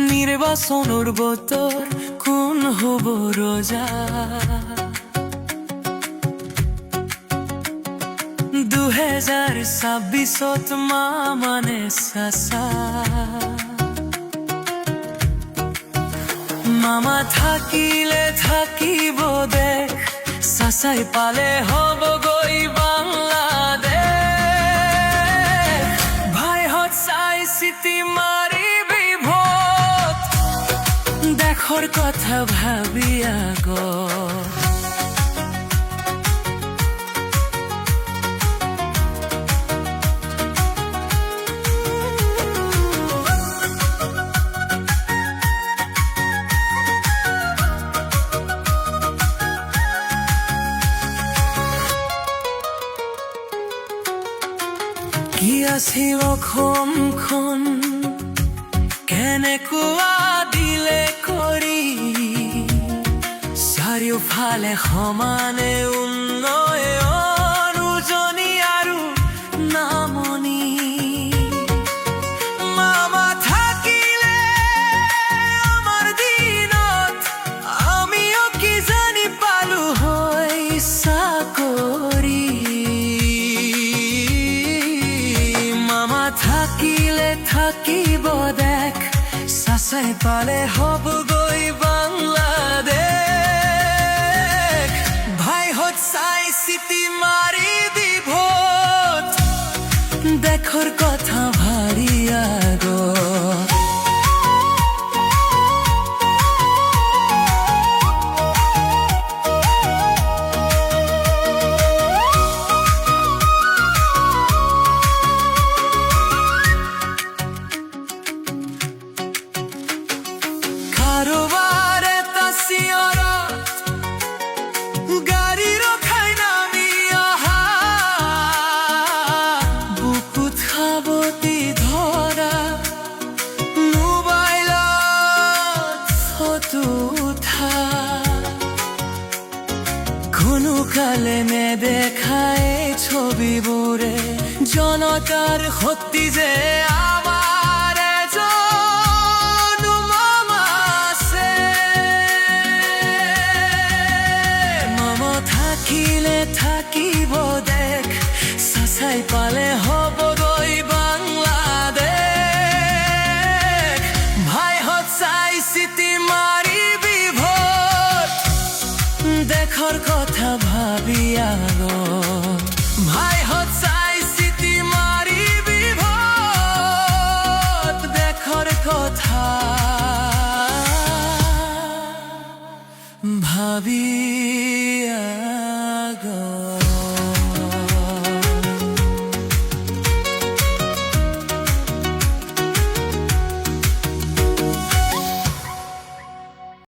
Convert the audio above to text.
নিৰ্বাচনৰ বতৰ কোন হ'ব ৰজা 2026 মানে চাচা মামা থাকিলে থাকিব দেশ চাচাই পালে হ'ব গৈ বাংলাদেশ ভাইহঁত চাই চিতি মাৰিবি ভোট দেশৰ কথা ভাবি আগত কি আছিল অসমখন কেনেকুৱা দিলে কৰি চাৰিওফালে সমানে উন্নয়ন উজনি আৰু নামনি মামা থাকিলে আমাৰ দিনত আমিও কি জানি পালো হয় চাকৰি থাকিলে থাকিব দেখ চাচাই পালে হ'ব গৈ বাংলাদেশ ভাইহঁত চাই চিতি মাৰিবি ভোট দেশৰ কথা ভাবি আগত কাৰোবাৰ এটা চিঞৰত গাড়ী ৰখাই নামি অহা বুকুত সাৱটি ধৰা মোবাইলত ফটো উঠা কোনো কালে নেদেখাই ছবিবোৰে জনতাৰ শক্তি যে আমাৰ এজন মামা আছে মামা থাকিলে থাকিব দেশ চাচাই পালে হ'ব গৈ বাংলাদেশ ভাইহঁত চাই চিতি মাৰিবি ভোট দেশৰ কথা ভাবি আগত ভাইহঁত চাই চিতি মাৰিবি ভোট দেশৰ কথা ভাবি আগত